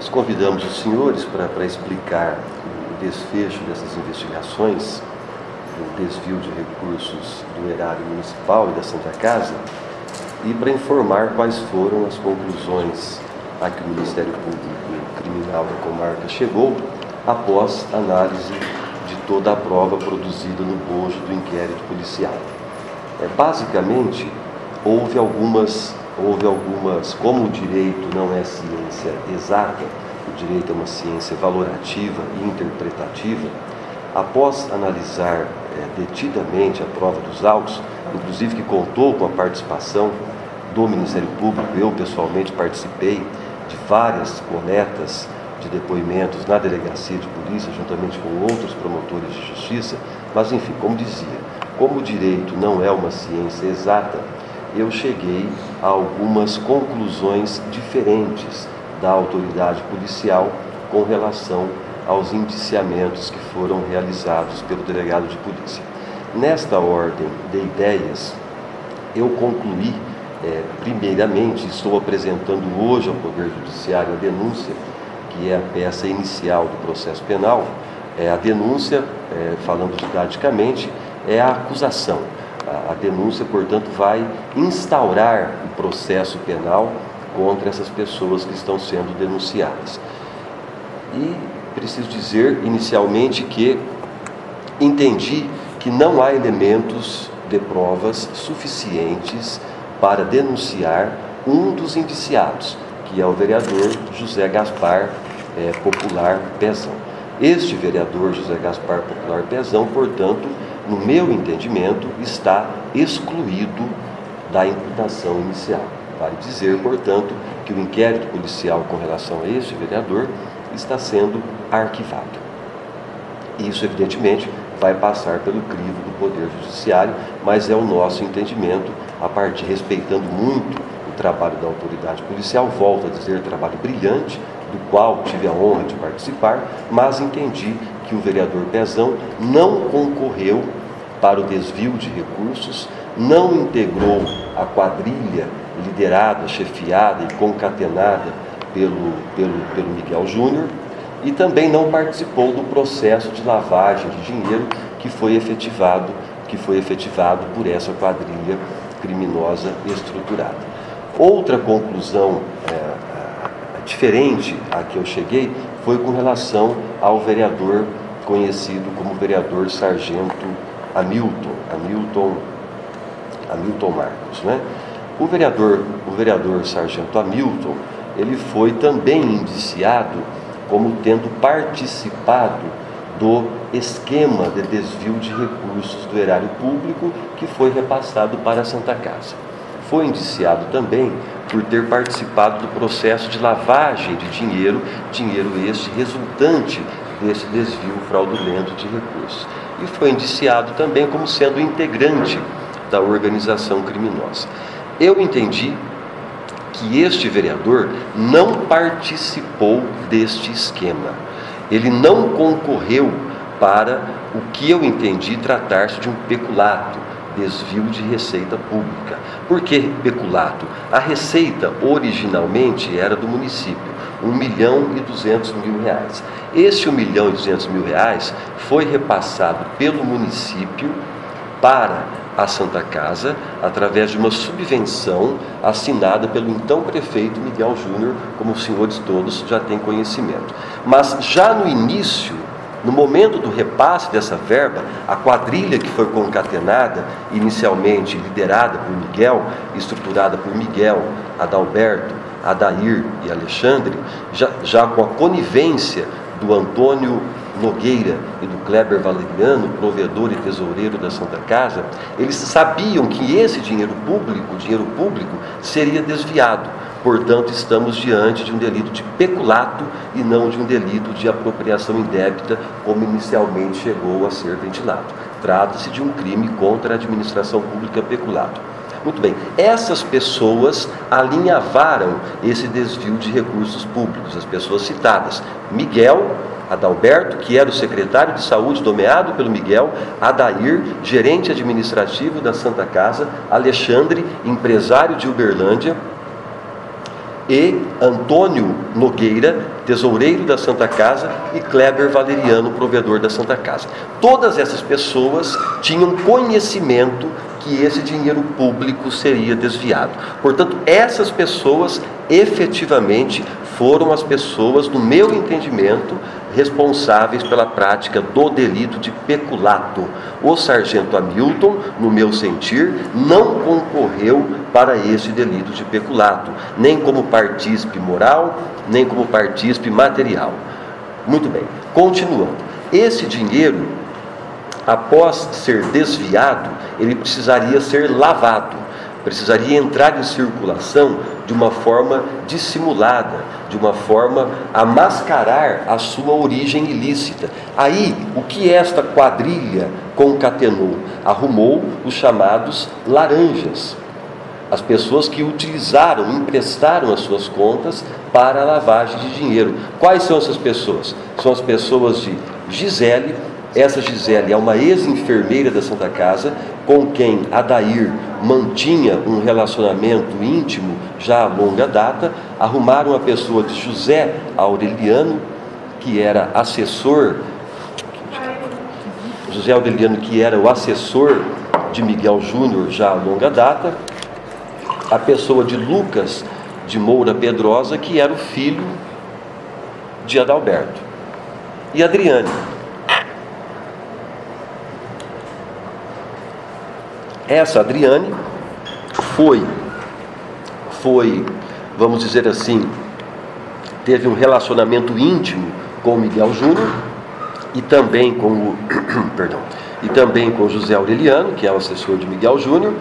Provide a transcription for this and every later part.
Nós convidamos os senhores para explicar o desfecho dessas investigações, o desvio de recursos do erário municipal e da Santa Casa, e para informar quais foram as conclusões a que o Ministério Público Criminal da comarca chegou após análise de toda a prova produzida no bojo do inquérito policial. Basicamente, houve algumas, como o direito não é ciência exata, o direito é uma ciência valorativa e interpretativa, após analisar detidamente a prova dos autos, inclusive que contou com a participação do Ministério Público, eu pessoalmente participei de várias coletas de depoimentos na delegacia de polícia, juntamente com outros promotores de justiça, mas enfim, como dizia, como o direito não é uma ciência exata, eu cheguei a algumas conclusões diferentes da autoridade policial com relação aos indiciamentos que foram realizados pelo delegado de polícia. Nesta ordem de ideias, eu concluí, primeiramente, estou apresentando hoje ao Poder Judiciário a denúncia, que é a peça inicial do processo penal. A denúncia, falando didaticamente, é a acusação. A denúncia, portanto, vai instaurar o processo penal contra essas pessoas que estão sendo denunciadas. E preciso dizer, inicialmente, que entendi que não há elementos de provas suficientes para denunciar um dos indiciados, que é o vereador José Gaspar Popular Pezão. Este vereador José Gaspar Popular Pezão, portanto, no meu entendimento, está excluído da imputação inicial. Vale dizer, portanto, que o inquérito policial com relação a este vereador está sendo arquivado. Isso, evidentemente, vai passar pelo crivo do Poder Judiciário, mas é o nosso entendimento, a partir, respeitando muito o trabalho da autoridade policial, volto a dizer, trabalho brilhante, do qual tive a honra de participar, mas entendi que o vereador Pezão não concorreu para o desvio de recursos, não integrou a quadrilha liderada, chefiada e concatenada pelo Miguel Júnior, e também não participou do processo de lavagem de dinheiro que foi efetivado por essa quadrilha criminosa estruturada. Outra conclusão diferente a que eu cheguei foi com relação ao vereador conhecido como vereador Sargento Hamilton Marcos, né? O vereador Sargento Hamilton, ele foi também indiciado como tendo participado do esquema de desvio de recursos do erário público que foi repassado para a Santa Casa. Foi indiciado também por ter participado do processo de lavagem de dinheiro este resultante desse desvio fraudulento de recursos. E foi indiciado também como sendo integrante da organização criminosa. Eu entendi que este vereador não participou deste esquema. Ele não concorreu para o que eu entendi tratar-se de um peculato, desvio de receita pública. Por que peculato? A receita originalmente era do município, R$1.200.000. Este R$1.200.000 foi repassado pelo município para a Santa Casa, através de uma subvenção assinada pelo então prefeito Miguel Júnior, como os senhores todos já têm conhecimento. Mas já no início, no momento do repasse dessa verba, a quadrilha que foi concatenada, inicialmente liderada por Miguel, estruturada por Miguel, Adalberto, Adair e Alexandre, já com a conivência do Antônio Nogueira e do Kleber Valeriano, provedor e tesoureiro da Santa Casa, eles sabiam que esse dinheiro público seria desviado. Portanto, estamos diante de um delito de peculato e não de um delito de apropriação indébita, como inicialmente chegou a ser ventilado. Trata-se de um crime contra a administração pública peculato. Muito bem, essas pessoas alinhavaram esse desvio de recursos públicos, as pessoas citadas: Miguel, Adalberto, que era o secretário de saúde nomeado pelo Miguel, Adair, gerente administrativo da Santa Casa, Alexandre, empresário de Uberlândia, e Antônio Nogueira, tesoureiro da Santa Casa, e Kleber Valeriano, provedor da Santa Casa. Todas essas pessoas tinham conhecimento que esse dinheiro público seria desviado. Portanto, essas pessoas efetivamente foram as pessoas, no meu entendimento, responsáveis pela prática do delito de peculato. O sargento Hamilton, no meu sentir, não concorreu para esse delito de peculato, nem como partícipe moral, nem como partícipe material. Muito bem, continuando. Esse dinheiro, após ser desviado, ele precisaria ser lavado, precisaria entrar em circulação de uma forma dissimulada, de uma forma a mascarar a sua origem ilícita. Aí, o que esta quadrilha concatenou? Arrumou os chamados laranjas, as pessoas que utilizaram, emprestaram as suas contas para a lavagem de dinheiro. Quais são essas pessoas? São as pessoas de Gisele. Essa Gisele é uma ex-enfermeira da Santa Casa, com quem Adair mantinha um relacionamento íntimo já a longa data. Arrumaram a pessoa de José Aureliano, que era assessor, José Aureliano, que era o assessor de Miguel Júnior já a longa data. A pessoa de Lucas de Moura Pedrosa, que era o filho de Adalberto. E Adriane. Essa Adriane foi, vamos dizer assim, teve um relacionamento íntimo com o Miguel Júnior e também com o e também com José Aureliano, que é o assessor de Miguel Júnior,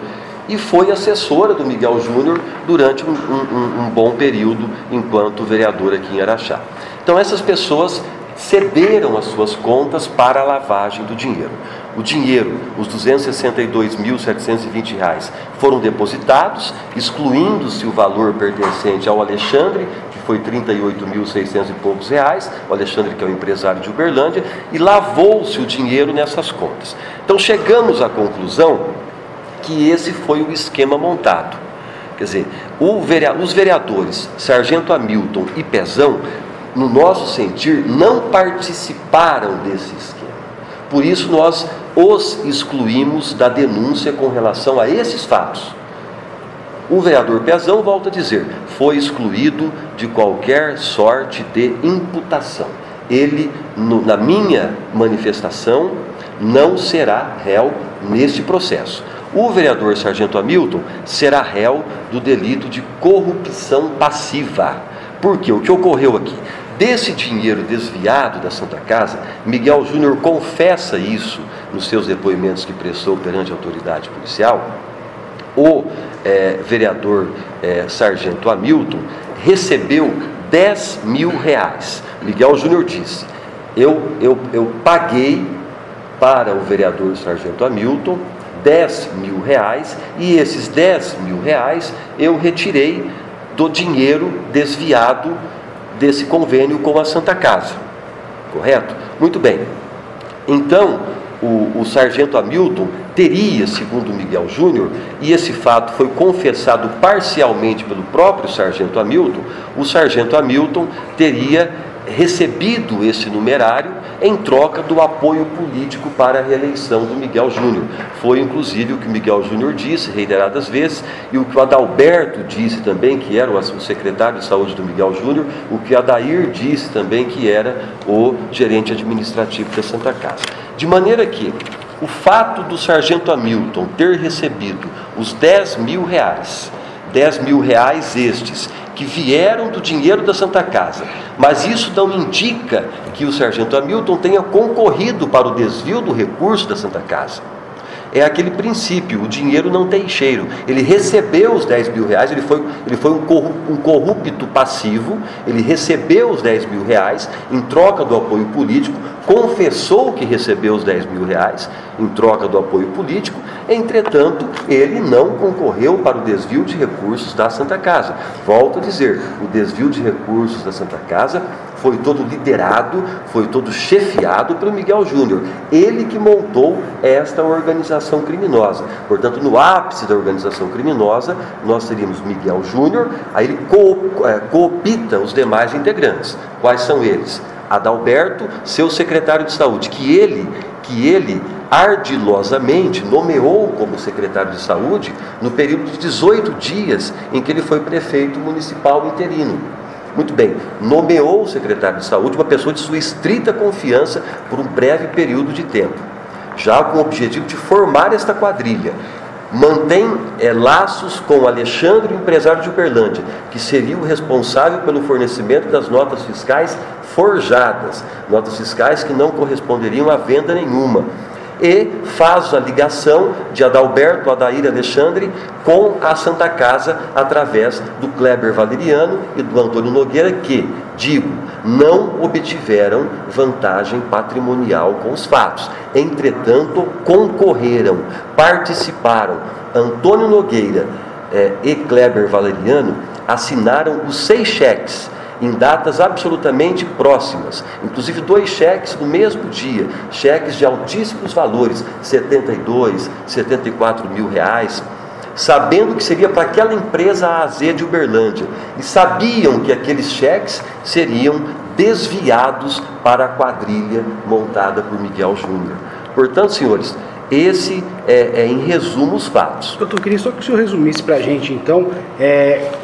e foi assessora do Miguel Júnior durante um bom período enquanto vereador aqui em Araxá. Então essas pessoas cederam as suas contas para a lavagem do dinheiro. O dinheiro, os R$ 262.720, foram depositados, excluindo-se o valor pertencente ao Alexandre, que foi R$ 38.600 e poucos reais, o Alexandre, que é o empresário de Uberlândia, e lavou-se o dinheiro nessas contas. Então chegamos à conclusão que esse foi o esquema montado. Quer dizer, os vereadores Sargento Hamilton e Pezão, no nosso sentir, não participaram desse esquema. Por isso nós os excluímos da denúncia com relação a esses fatos. O vereador Pezão, volta a dizer, foi excluído de qualquer sorte de imputação. Ele, na minha manifestação, não será réu neste processo. O vereador Sargento Hamilton será réu do delito de corrupção passiva. Por quê? O que ocorreu aqui? Desse dinheiro desviado da Santa Casa, Miguel Júnior confessa isso nos seus depoimentos que prestou perante a autoridade policial. O vereador Sargento Hamilton recebeu R$ 10.000. Miguel Júnior disse, eu paguei para o vereador Sargento Hamilton R$ 10.000, e esses R$ 10.000 eu retirei do dinheiro desviado desse convênio com a Santa Casa, correto? Muito bem. Então, o sargento Hamilton teria, segundo Miguel Júnior, e esse fato foi confessado parcialmente pelo próprio sargento Hamilton, o sargento Hamilton teria recebido esse numerário em troca do apoio político para a reeleição do Miguel Júnior. Foi inclusive o que o Miguel Júnior disse reiteradas vezes, e o que o Adalberto disse também, que era o secretário de saúde do Miguel Júnior, o que o Adair disse também, que era o gerente administrativo da Santa Casa. De maneira que o fato do sargento Hamilton ter recebido os R$ 10.000 estes, que vieram do dinheiro da Santa Casa, mas isso não indica que o sargento Hamilton tenha concorrido para o desvio do recurso da Santa Casa. É aquele princípio, o dinheiro não tem cheiro. Ele recebeu os R$ 10.000, ele foi um corrupto passivo, ele recebeu os R$ 10.000 em troca do apoio político, confessou que recebeu os R$ 10.000 em troca do apoio político, Entretanto, ele não concorreu para o desvio de recursos da Santa Casa. Volto a dizer, o desvio de recursos da Santa Casa foi todo liderado, foi todo chefiado pelo Miguel Júnior. Ele que montou esta organização criminosa. Portanto, no ápice da organização criminosa, nós teríamos Miguel Júnior, aí ele coopta os demais integrantes. Quais são eles? Adalberto, seu secretário de saúde, que ele ardilosamente nomeou como secretário de saúde no período de 18 dias em que ele foi prefeito municipal interino. Muito bem, nomeou o secretário de saúde, uma pessoa de sua estrita confiança, por um breve período de tempo, já com o objetivo de formar esta quadrilha. Mantém laços com Alexandre, o empresário de Uberlândia, que seria o responsável pelo fornecimento das notas fiscais forjadas, notas fiscais que não corresponderiam a venda nenhuma. E faz a ligação de Adalberto, Adair e Alexandre com a Santa Casa através do Kleber Valeriano e do Antônio Nogueira, que, digo, não obtiveram vantagem patrimonial com os fatos. Entretanto, concorreram, participaram. Antônio Nogueira e Kleber Valeriano assinaram os 6 cheques em datas absolutamente próximas, inclusive 2 cheques no mesmo dia, cheques de altíssimos valores, 72, 74 mil reais, sabendo que seria para aquela empresa AZ de Uberlândia, e sabiam que aqueles cheques seriam desviados para a quadrilha montada por Miguel Júnior. Portanto, senhores, esse em resumo, os fatos. Doutor, eu queria só que o senhor resumisse para a gente, então,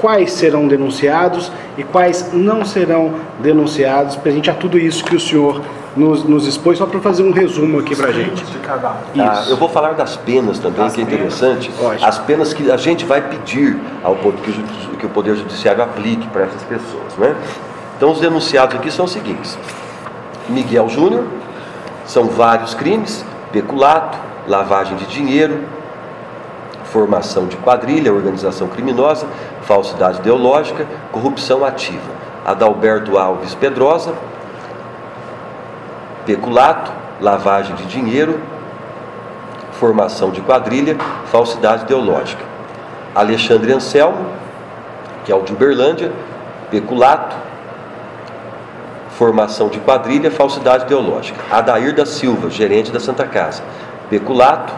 quais serão denunciados e quais não serão denunciados, para a gente a tudo isso que o senhor nos expôs, só para fazer um resumo aqui para a gente. Eu vou falar das penas também, que é interessante. Ótimo. As penas que a gente vai pedir que o Poder Judiciário aplique para essas pessoas, né? Então, os denunciados aqui são os seguintes: Miguel Júnior, são vários crimes: peculato, lavagem de dinheiro, formação de quadrilha, organização criminosa, falsidade ideológica, corrupção ativa. Adalberto Alves Pedrosa, peculato, lavagem de dinheiro, formação de quadrilha, falsidade ideológica. Alexandre Anselmo, que é o de Uberlândia, peculato, formação de quadrilha, falsidade ideológica. Adair da Silva, gerente da Santa Casa, peculato,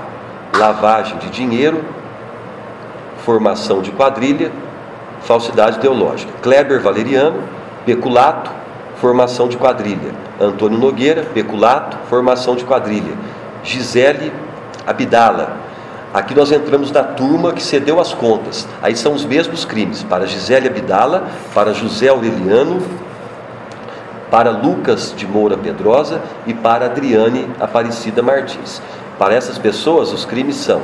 lavagem de dinheiro, formação de quadrilha, falsidade ideológica. Kleber Valeriano, peculato, formação de quadrilha. Antônio Nogueira, peculato, formação de quadrilha. Gisele Abdala. Aqui nós entramos na turma que cedeu as contas. Aí são os mesmos crimes: para Gisele Abdala, para José Aureliano, para Lucas de Moura Pedrosa e para Adriane Aparecida Martins. Para essas pessoas, os crimes são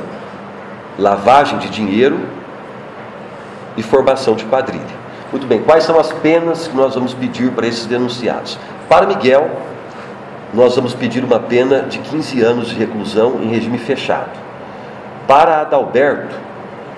lavagem de dinheiro e formação de quadrilha. Muito bem, quais são as penas que nós vamos pedir para esses denunciados? Para Miguel, nós vamos pedir uma pena de 15 anos de reclusão em regime fechado. Para Adalberto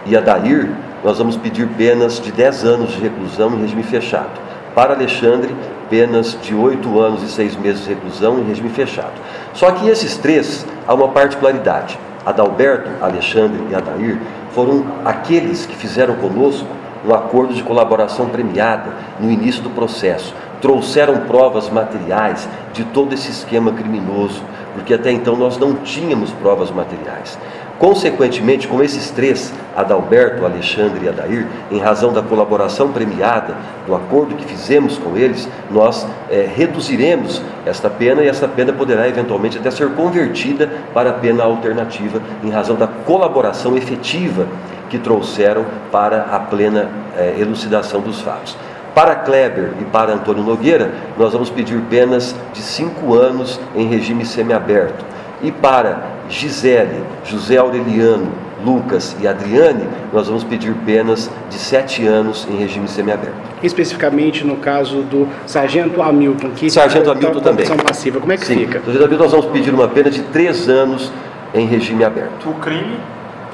e Adair, nós vamos pedir penas de 10 anos de reclusão em regime fechado. Para Alexandre, penas de 8 anos e 6 meses de reclusão em regime fechado. Só que esses 3, há uma particularidade: Adalberto, Alexandre e Adair foram aqueles que fizeram conosco um acordo de colaboração premiada no início do processo. Trouxeram provas materiais de todo esse esquema criminoso, porque até então nós não tínhamos provas materiais. Consequentemente, com esses 3, Adalberto, Alexandre e Adair, em razão da colaboração premiada, do acordo que fizemos com eles, nós reduziremos esta pena, e essa pena poderá eventualmente até ser convertida para a pena alternativa, em razão da colaboração efetiva que trouxeram para a plena elucidação dos fatos. Para Kleber e para Antônio Nogueira, nós vamos pedir penas de 5 anos em regime semiaberto. E para Gisele, José Aureliano, Lucas e Adriane, nós vamos pedir penas de 7 anos em regime semiaberto. Especificamente no caso do Sargento Hamilton, que Sargento Hamilton também. Passiva, como é que fica? Sargento Hamilton, nós vamos pedir uma pena de 3 anos em regime aberto. O crime?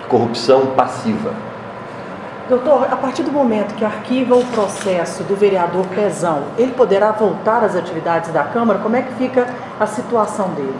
Corrupção passiva. Doutor, a partir do momento que arquiva o processo do vereador Pezão, ele poderá voltar às atividades da Câmara? Como é que fica a situação dele?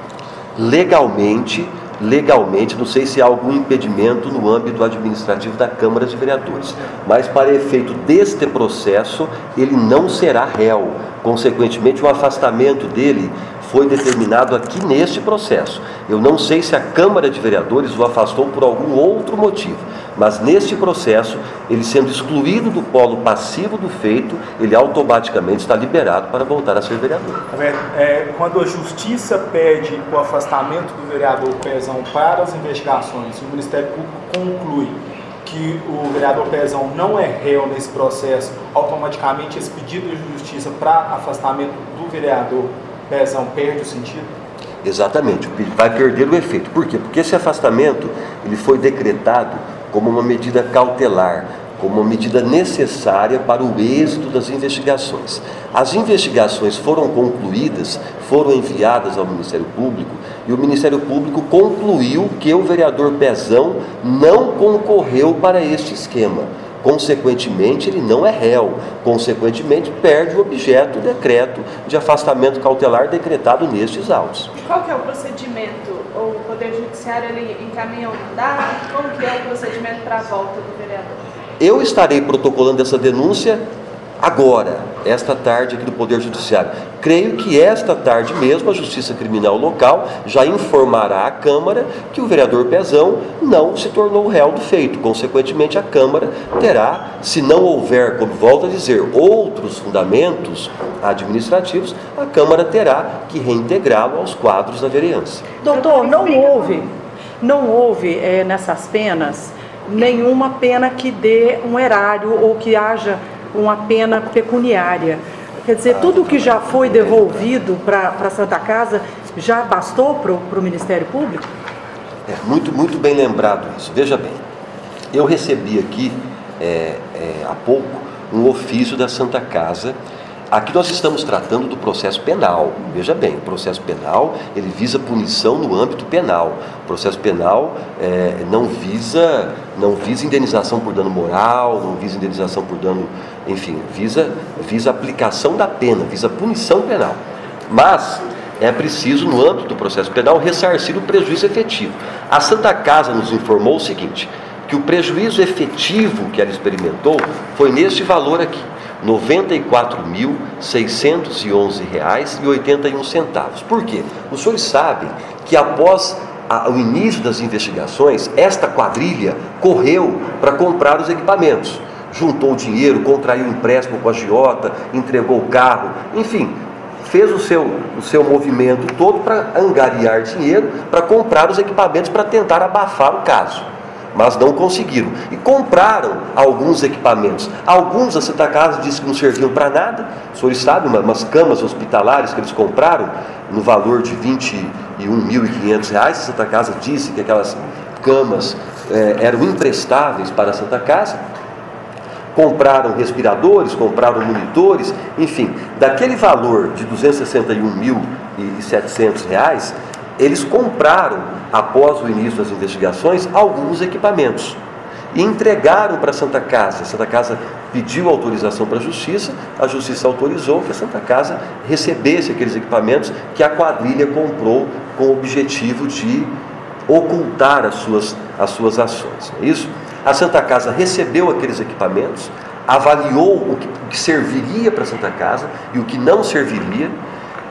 Legalmente, legalmente, não sei se há algum impedimento no âmbito administrativo da Câmara de Vereadores, mas para efeito deste processo, ele não será réu. Consequentemente, o afastamento dele foi determinado aqui neste processo. Eu não sei se a Câmara de Vereadores o afastou por algum outro motivo, mas neste processo, ele sendo excluído do polo passivo do feito, ele automaticamente está liberado para voltar a ser vereador. Quando a Justiça pede o afastamento do vereador Pezão para as investigações, o Ministério Público conclui que o vereador Pezão não é réu nesse processo, automaticamente esse pedido de justiça para afastamento do vereador Pezão perde o sentido? Exatamente, vai perder o efeito. Por quê? Porque esse afastamento ele foi decretado como uma medida cautelar, como uma medida necessária para o êxito das investigações. As investigações foram concluídas, foram enviadas ao Ministério Público, e o Ministério Público concluiu que o vereador Pezão não concorreu para este esquema. Consequentemente, ele não é réu. Consequentemente, perde o objeto, o decreto de afastamento cautelar decretado nestes autos. E qual que é o procedimento? O Poder Judiciário ele encaminha o mandato? Como que é o procedimento para a volta do vereador? Eu estarei protocolando essa denúncia agora, esta tarde aqui do Poder Judiciário. Creio que esta tarde mesmo a Justiça Criminal Local já informará à Câmara que o vereador Pezão não se tornou réu do feito. Consequentemente, a Câmara terá, se não houver, como volto a dizer, outros fundamentos administrativos, a Câmara terá que reintegrá-lo aos quadros da vereança. Doutor, não houve nessas penas nenhuma pena que dê um erário ou que haja uma pena pecuniária. Quer dizer, tudo que já foi devolvido para a Santa Casa já bastou para o Ministério Público? Muito bem lembrado isso. Veja bem, eu recebi aqui há pouco um ofício da Santa Casa. Aqui nós estamos tratando do processo penal. Veja bem, o processo penal ele visa punição no âmbito penal. O processo penal não visa indenização por dano moral, não visa indenização por dano, enfim, visa aplicação da pena, visa punição penal. Mas é preciso, no âmbito do processo penal, ressarcir o prejuízo efetivo. A Santa Casa nos informou o seguinte, que o prejuízo efetivo que ela experimentou foi neste valor aqui, R$ 94.611,81. Por quê? Os senhores sabem que após o início das investigações, esta quadrilha correu para comprar os equipamentos. Juntou dinheiro, contraiu empréstimo com a agiota, entregou o carro, enfim, fez o seu movimento todo para angariar dinheiro, para comprar os equipamentos, para tentar abafar o caso. Mas não conseguiram. E compraram alguns equipamentos. Alguns a Santa Casa disse que não serviam para nada. Os senhores sabem, umas camas hospitalares que eles compraram no valor de R$ 21.500. A Santa Casa disse que aquelas camas eram imprestáveis para a Santa Casa. Compraram respiradores, compraram monitores, enfim, daquele valor de R$ 261.700, eles compraram, após o início das investigações, alguns equipamentos e entregaram para a Santa Casa. A Santa Casa pediu autorização para a Justiça autorizou que a Santa Casa recebesse aqueles equipamentos que a quadrilha comprou com o objetivo de ocultar as suas ações. É isso? A Santa Casa recebeu aqueles equipamentos, avaliou o que serviria para a Santa Casa e o que não serviria,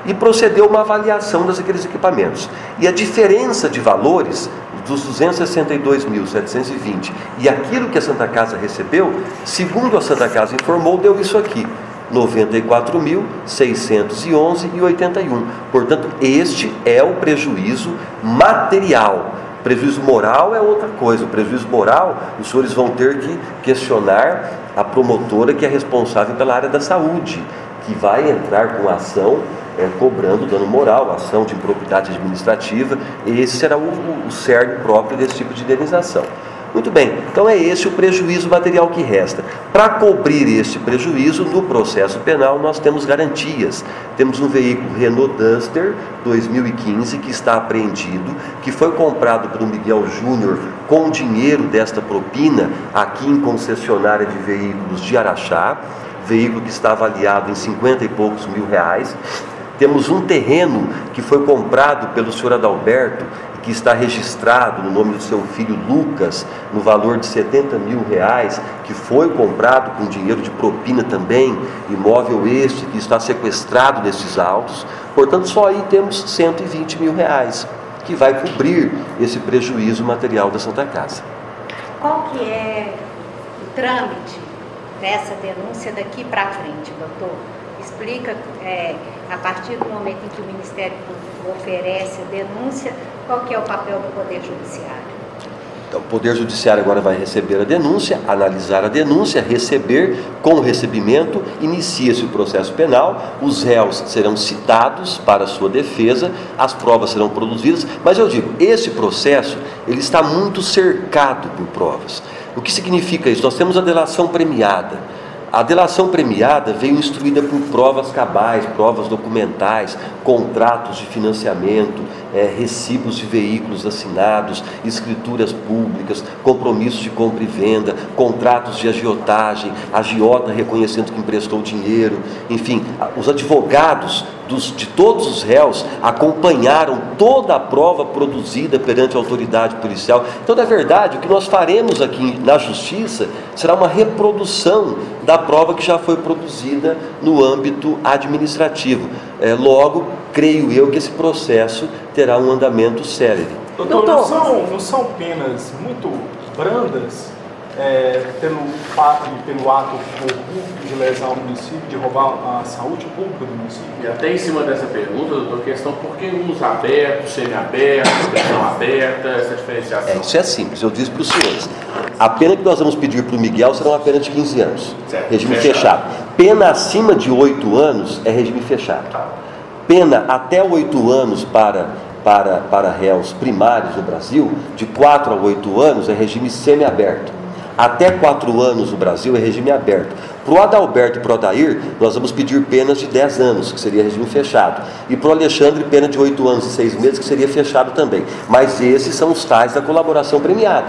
e procedeu uma avaliação daqueles equipamentos. E a diferença de valores dos 262.720 e aquilo que a Santa Casa recebeu, segundo a Santa Casa informou, deu isso aqui, R$ 94.611,81. Portanto, este é o prejuízo material. Prejuízo moral é outra coisa. O prejuízo moral, os senhores vão ter que questionar a promotora que é responsável pela área da saúde, que vai entrar com a ação cobrando dano moral, ação de improbidade administrativa, e esse será o cerne próprio desse tipo de indenização. Muito bem, então é esse o prejuízo material que resta. Para cobrir este prejuízo, no processo penal nós temos garantias. Temos um veículo Renault Duster 2015 que está apreendido, que foi comprado pelo Miguel Júnior com dinheiro desta propina aqui em concessionária de veículos de Araxá, veículo que está avaliado em 50 e poucos mil reais. Temos um terreno que foi comprado pelo senhor Adalberto, que está registrado no nome do seu filho Lucas, no valor de R$70 mil, que foi comprado com dinheiro de propina também, imóvel este que está sequestrado nesses autos. Portanto, só aí temos R$120 mil, que vai cobrir esse prejuízo material da Santa Casa. Qual que é o trâmite dessa denúncia daqui para frente, doutor? Explica, a partir do momento em que o Ministério Público oferece a denúncia, qual que é o papel do Poder Judiciário? Então, o Poder Judiciário agora vai receber a denúncia, analisar a denúncia, receber. Com o recebimento, inicia-se o processo penal, os réus serão citados para a sua defesa, as provas serão produzidas, mas eu digo, esse processo ele está muito cercado por provas. O que significa isso? Nós temos a delação premiada. A delação premiada veio instruída por provas cabais, provas documentais, contratos de financiamento, recibos de veículos assinados, escrituras públicas, compromissos de compra e venda, contratos de agiotagem, agiota reconhecendo que emprestou dinheiro, enfim, os advogados de todos os réus acompanharam toda a prova produzida perante a autoridade policial. Então, na verdade, o que nós faremos aqui na Justiça será uma reprodução da prova que já foi produzida no âmbito administrativo. Logo, creio eu que esse processo terá um andamento célere. Doutor, não são penas muito brandas pelo fato e pelo ato corrupto de lesar o município, de roubar a saúde pública do município? E até em cima dessa pergunta, doutor, questão por que uso aberto, semi-aberto, prisão aberta, essa diferenciação? Isso é simples, eu disse para os senhores. A pena que nós vamos pedir para o Miguel será uma pena de 15 anos, certo, regime fechado. Pena acima de 8 anos é regime fechado. Pena até 8 anos para réus primários no Brasil, de 4 a 8 anos é regime semi-aberto. Até 4 anos no Brasil é regime aberto. Para o Adalberto e para o Odair, nós vamos pedir penas de 10 anos, que seria regime fechado. E para o Alexandre, pena de 8 anos e 6 meses, que seria fechado também. Mas esses são os tais da colaboração premiada.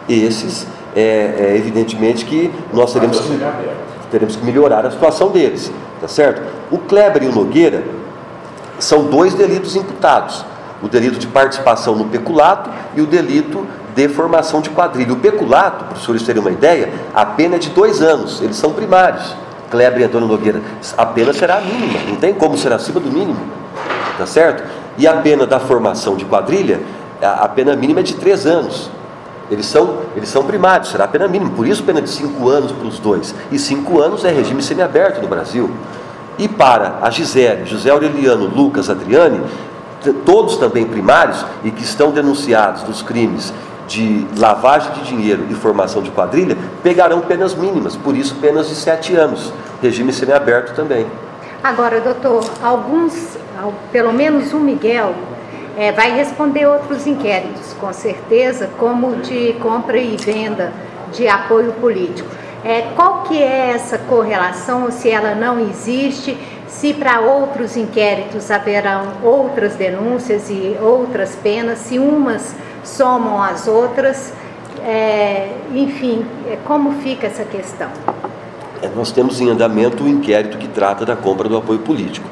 Esses, evidentemente que nós teremos que melhorar a situação deles, tá certo? O Kleber e o Nogueira são 2 delitos imputados. O delito de participação no peculato e o delito de formação de quadrilha. O peculato, para os senhores terem uma ideia, a pena é de 2 anos, eles são primários. Kleber e Antônio Nogueira, a pena será a mínima, não tem como ser acima do mínimo, tá certo? E a pena da formação de quadrilha, a pena mínima é de 3 anos. Eles são primários, será a pena mínima, por isso pena de 5 anos para os 2. E 5 anos é regime semiaberto no Brasil. E para a Gisele, José Aureliano, Lucas, Adriane, todos também primários e que estão denunciados dos crimes de lavagem de dinheiro e formação de quadrilha, pegarão penas mínimas, por isso penas de 7 anos, regime semiaberto também. Agora, doutor, pelo menos o Miguel, vai responder outros inquéritos, com certeza, como de compra e venda de apoio político. Qual que é essa correlação, ou se ela não existe, se para outros inquéritos haverão outras denúncias e outras penas, se umas somam as outras, enfim, como fica essa questão? Nós temos em andamento o inquérito que trata da compra do apoio político.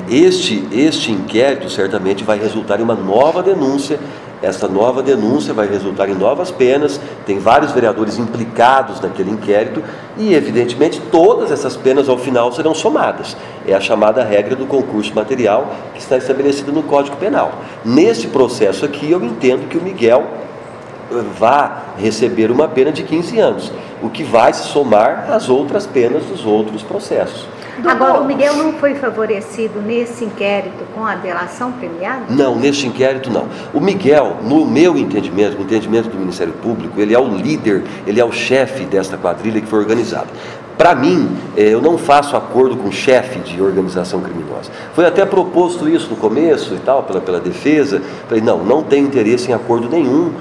Este inquérito certamente vai resultar em uma nova denúncia. Essa nova denúncia vai resultar em novas penas, tem vários vereadores implicados naquele inquérito e, evidentemente, todas essas penas ao final serão somadas. É a chamada regra do concurso material que está estabelecida no Código Penal. Nesse processo aqui, eu entendo que o Miguel vai receber uma pena de 15 anos, o que vai se somar às outras penas dos outros processos. Agora, o Miguel não foi favorecido nesse inquérito com a delação premiada? Não, neste inquérito não. O Miguel, no meu entendimento, no entendimento do Ministério Público, ele é o líder, ele é o chefe desta quadrilha que foi organizada. Para mim, eu não faço acordo com chefe de organização criminosa. Foi até proposto isso no começo e tal, pela defesa. Falei, não tem interesse em acordo nenhum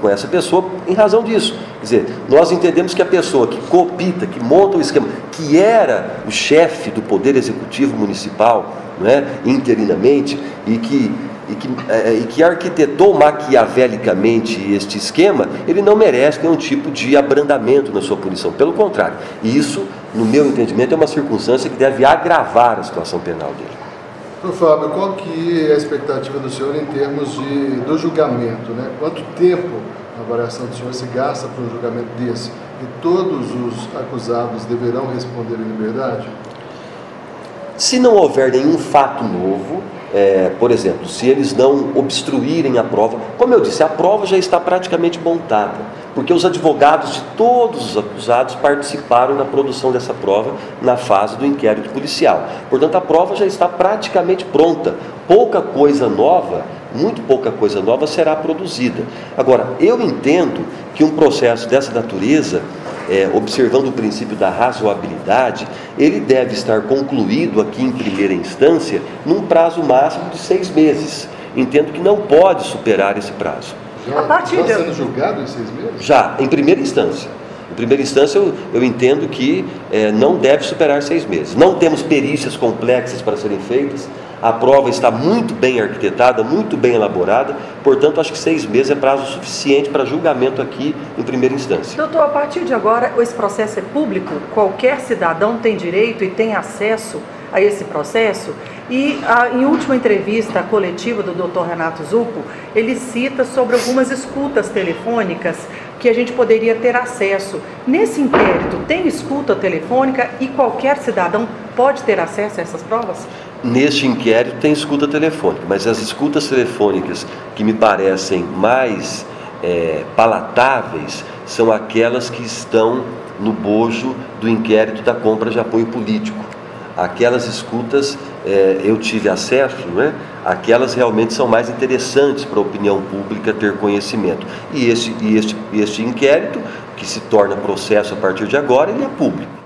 com essa pessoa em razão disso. Quer dizer, nós entendemos que a pessoa que coopta, que monta o esquema, que era o chefe do Poder Executivo Municipal, né, interinamente, e que arquitetou maquiavelicamente este esquema, ele não merece nenhum tipo de abrandamento na sua punição. Pelo contrário, e isso, no meu entendimento, é uma circunstância que deve agravar a situação penal dele. Doutor Fábio, qual que é a expectativa do senhor em termos do julgamento, né? Quanto tempo, na avaliação do senhor, se gasta para um julgamento desse? E todos os acusados deverão responder em liberdade? Se não houver nenhum fato novo, por exemplo, se eles não obstruírem a prova, como eu disse, a prova já está praticamente montada, porque os advogados de todos os acusados participaram na produção dessa prova na fase do inquérito policial. Portanto, a prova já está praticamente pronta. Pouca coisa nova, muito pouca coisa nova será produzida. Agora, eu entendo que um processo dessa natureza, observando o princípio da razoabilidade, ele deve estar concluído aqui em primeira instância num prazo máximo de 6 meses. Entendo que não pode superar esse prazo. Já sendo julgado em 6 meses? Já, em primeira instância. Em primeira instância, eu entendo que não deve superar 6 meses. Não temos perícias complexas para serem feitas, a prova está muito bem arquitetada, muito bem elaborada, portanto, acho que 6 meses é prazo suficiente para julgamento aqui em primeira instância. Doutor, a partir de agora, esse processo é público? Qualquer cidadão tem direito e tem acesso a esse processo? E em última entrevista coletiva do Dr. Renato Zucco, ele cita sobre algumas escutas telefônicas que a gente poderia ter acesso. Nesse inquérito, tem escuta telefônica e qualquer cidadão pode ter acesso a essas provas? Neste inquérito tem escuta telefônica, mas as escutas telefônicas que me parecem mais palatáveis são aquelas que estão no bojo do inquérito da compra de apoio político. Aquelas escutas eu tive acesso, né? Aquelas realmente são mais interessantes para a opinião pública ter conhecimento. E este inquérito, que se torna processo a partir de agora, ele é público.